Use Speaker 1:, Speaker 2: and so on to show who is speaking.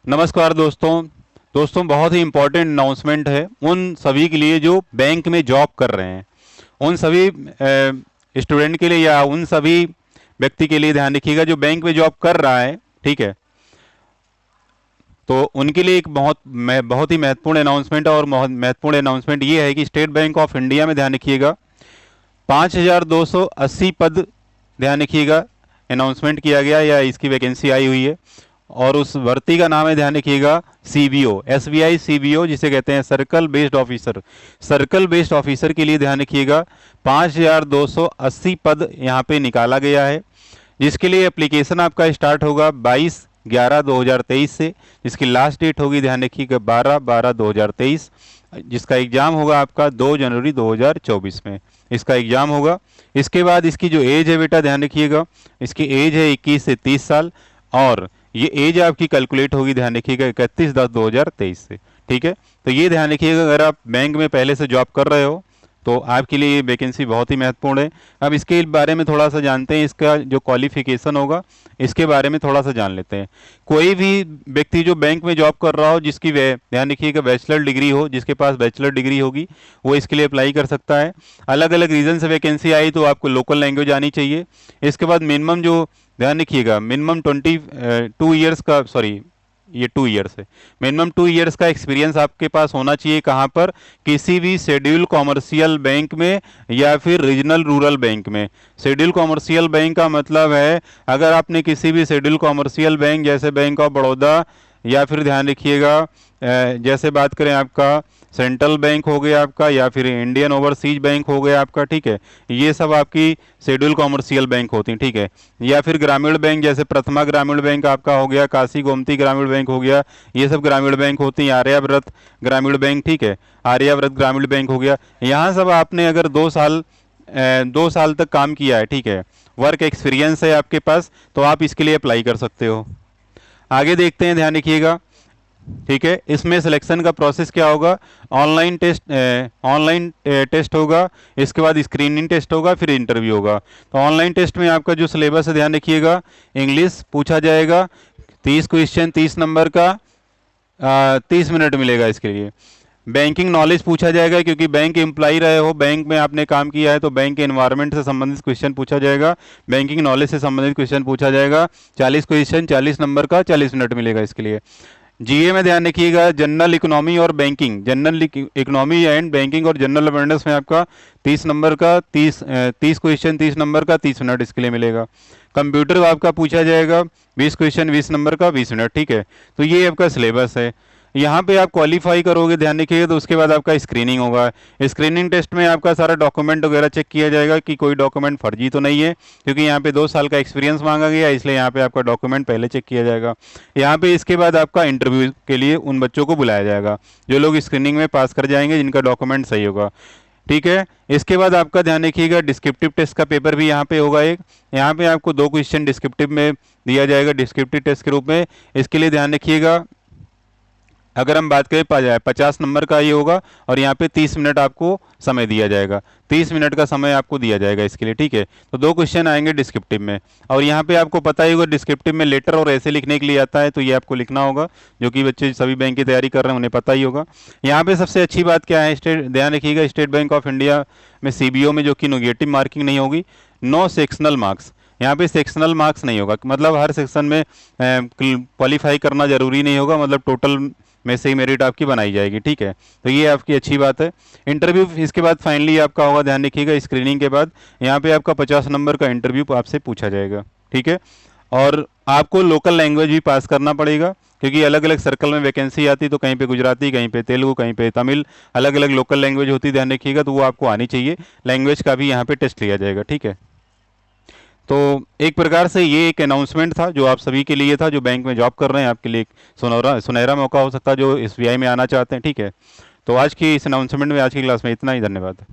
Speaker 1: नमस्कार दोस्तों बहुत ही इम्पोर्टेंट अनाउंसमेंट है उन सभी के लिए जो बैंक में जॉब कर रहे हैं। उन सभी स्टूडेंट के लिए या उन सभी व्यक्ति के लिए ध्यान रखिएगा जो बैंक में जॉब कर रहा है, ठीक है। तो उनके लिए एक बहुत ही महत्वपूर्ण अनाउंसमेंट है और महत्वपूर्ण अनाउंसमेंट ये है कि स्टेट बैंक ऑफ इंडिया में ध्यान रखिएगा 5280 पद, ध्यान रखिएगा, अनाउंसमेंट किया गया या इसकी वैकेंसी आई हुई है। और उस भर्ती का नाम है, ध्यान रखिएगा, सीबीओ, एसबीआई सीबीओ जिसे कहते हैं circle based officer. Circle based officer के लिए ध्यान रखिएगा 5280 पद यहाँ पे निकाला गया है, जिसके लिए एप्लीकेशन आपका स्टार्ट होगा 22/11/2023 से, जिसकी लास्ट डेट होगी, ध्यान रखिएगा, 12/12/2023। जिसका एग्ज़ाम होगा आपका 2 जनवरी 2024 में इसका एग्ज़ाम होगा। इसके बाद इसकी जो एज है बेटा, ध्यान रखिएगा, इसकी एज है 21 से 30 साल और ये एज आपकी कैलकुलेट होगी, ध्यान रखिएगा, 31/10/2023 से, ठीक है। तो ये ध्यान रखिएगा, अगर आप बैंक में पहले से जॉब कर रहे हो तो आपके लिए ये वैकेंसी बहुत ही महत्वपूर्ण है। अब इसके बारे में थोड़ा सा जानते हैं, इसका जो क्वालिफिकेशन होगा इसके बारे में थोड़ा सा जान लेते हैं। कोई भी व्यक्ति जो बैंक में जॉब कर रहा हो जिसकी ध्यान रखिएगा बैचलर डिग्री हो, जिसके पास बैचलर डिग्री होगी वो इसके लिए अप्लाई कर सकता है। अलग अलग रीज़न से वैकेंसी आई तो आपको लोकल लैंग्वेज आनी चाहिए। इसके बाद मिनिमम जो, ध्यान रखिएगा, मिनिमम 2 ईयर्स का, सॉरी ये 2 ईयर्स है, मिनिमम 2 ईयर्स का एक्सपीरियंस आपके पास होना चाहिए। कहाँ पर? किसी भी शेड्यूल कॉमर्शियल बैंक में या फिर रीजनल रूरल बैंक में। शेड्यूल कॉमर्शियल बैंक का मतलब है अगर आपने किसी भी शेड्यूल कॉमर्शियल बैंक जैसे बैंक ऑफ बड़ौदा या फिर ध्यान रखिएगा जैसे बात करें आपका सेंट्रल बैंक हो गया आपका या फिर इंडियन ओवरसीज बैंक हो गया आपका, ठीक है, ये सब आपकी शेड्यूल कॉमर्शियल बैंक होती हैं, ठीक है। या फिर ग्रामीण बैंक जैसे प्रथमा ग्रामीण बैंक आपका हो गया, काशी गोमती ग्रामीण बैंक हो गया, ये सब ग्रामीण बैंक होती हैं। आर्याव्रत ग्रामीण बैंक, ठीक है, आर्याव्रत ग्रामीण बैंक हो गया। यहाँ सब आपने अगर 2 साल तक काम किया है, ठीक है, वर्क एक्सपीरियंस है आपके पास, तो आप इसके लिए अप्लाई कर सकते हो। आगे देखते हैं, ध्यान रखिएगा, ठीक है। इसमें सिलेक्शन का प्रोसेस क्या होगा? ऑनलाइन टेस्ट होगा, इसके बाद स्क्रीनिंग टेस्ट होगा, फिर इंटरव्यू होगा। तो ऑनलाइन टेस्ट में आपका जो सिलेबस है, ध्यान रखिएगा, इंग्लिश पूछा जाएगा, 30 क्वेश्चन 30 नंबर का, 30 मिनट मिलेगा इसके लिए। बैंकिंग नॉलेज पूछा जाएगा, क्योंकि बैंक एम्प्लॉय रहे हो, बैंक में आपने काम किया है तो बैंक के एनवायरनमेंट से संबंधित क्वेश्चन पूछा जाएगा, बैंकिंग नॉलेज से संबंधित क्वेश्चन पूछा जाएगा। 40 क्वेश्चन 40 नंबर का, 40 मिनट मिलेगा इसके लिए। जीए में ध्यान रखिएगा जनरल इकोनॉमी और banking, general economy and banking और जनरल अवेयरनेस में आपका 30 नंबर का 30 क्वेश्चन 30 नंबर का 30 मिनट इसके लिए मिलेगा। कंप्यूटर आपका पूछा जाएगा 20 क्वेश्चन 20 नंबर का 20 मिनट, ठीक है। तो ये आपका सिलेबस है। यहाँ पे आप क्वालिफाई करोगे, ध्यान रखिएगा, तो उसके बाद आपका स्क्रीनिंग होगा। स्क्रीनिंग टेस्ट में आपका सारा डॉक्यूमेंट वगैरह चेक किया जाएगा कि कोई डॉक्यूमेंट फर्जी तो नहीं है, क्योंकि यहाँ पे 2 साल का एक्सपीरियंस मांगा गया, इसलिए यहाँ पे आपका डॉक्यूमेंट पहले चेक किया जाएगा। यहाँ पे इसके बाद आपका इंटरव्यू के लिए उन बच्चों को बुलाया जाएगा जो लोग स्क्रीनिंग में पास कर जाएंगे, जिनका डॉक्यूमेंट सही होगा, ठीक है। इसके बाद आपका ध्यान रखिएगा डिस्क्रिप्टिव टेस्ट का पेपर भी यहाँ पे होगा एक। यहाँ पे आपको 2 क्वेश्चन डिस्क्रिप्टिव में दिया जाएगा, डिस्क्रिप्टिव टेस्ट के रूप में। इसके लिए ध्यान रखिएगा, अगर हम बात करें 50 नंबर का ये होगा और यहाँ पे 30 मिनट आपको समय दिया जाएगा, 30 मिनट का समय आपको दिया जाएगा इसके लिए, ठीक है। तो 2 क्वेश्चन आएंगे डिस्क्रिप्टिव में, और यहाँ पे आपको पता ही होगा डिस्क्रिप्टिव में लेटर और ऐसे लिखने के लिए आता है, तो ये आपको लिखना होगा, जो कि बच्चे सभी बैंक की तैयारी कर रहे हैं उन्हें पता ही होगा। यहाँ पे सबसे अच्छी बात क्या है, ध्यान रखिएगा, स्टेट बैंक ऑफ इंडिया में सीबीओ में जो कि नेगेटिव मार्किंग नहीं होगी, नो सेक्शनल मार्क्स, यहाँ पे सेक्शनल मार्क्स नहीं होगा, मतलब हर सेक्शन में क्वालिफाई करना जरूरी नहीं होगा, मतलब टोटल में से ही मेरिट आपकी बनाई जाएगी, ठीक है। तो ये आपकी अच्छी बात है। इंटरव्यू इसके बाद फाइनली आपका होगा, ध्यान रखिएगा, स्क्रीनिंग के बाद यहाँ पे आपका 50 नंबर का इंटरव्यू आपसे पूछा जाएगा, ठीक है। और आपको लोकल लैंग्वेज भी पास करना पड़ेगा, क्योंकि अलग अलग सर्कल में वैकेंसी आती, तो कहीं पे गुजराती, कहीं पे तेलुगु, कहीं पे तमिल, अलग अलग लोकल लैंग्वेज होती, ध्यान रखिएगा, तो वो आपको आनी चाहिए। लैंग्वेज का भी यहाँ पे टेस्ट लिया जाएगा, ठीक है। तो एक प्रकार से ये एक अनाउंसमेंट था जो आप सभी के लिए था, जो बैंक में जॉब कर रहे हैं, आपके लिए एक सुनहरा मौका हो सकता है जो एसबीआई में आना चाहते हैं, ठीक है। तो आज की इस अनाउंसमेंट में, आज की क्लास में इतना ही, धन्यवाद।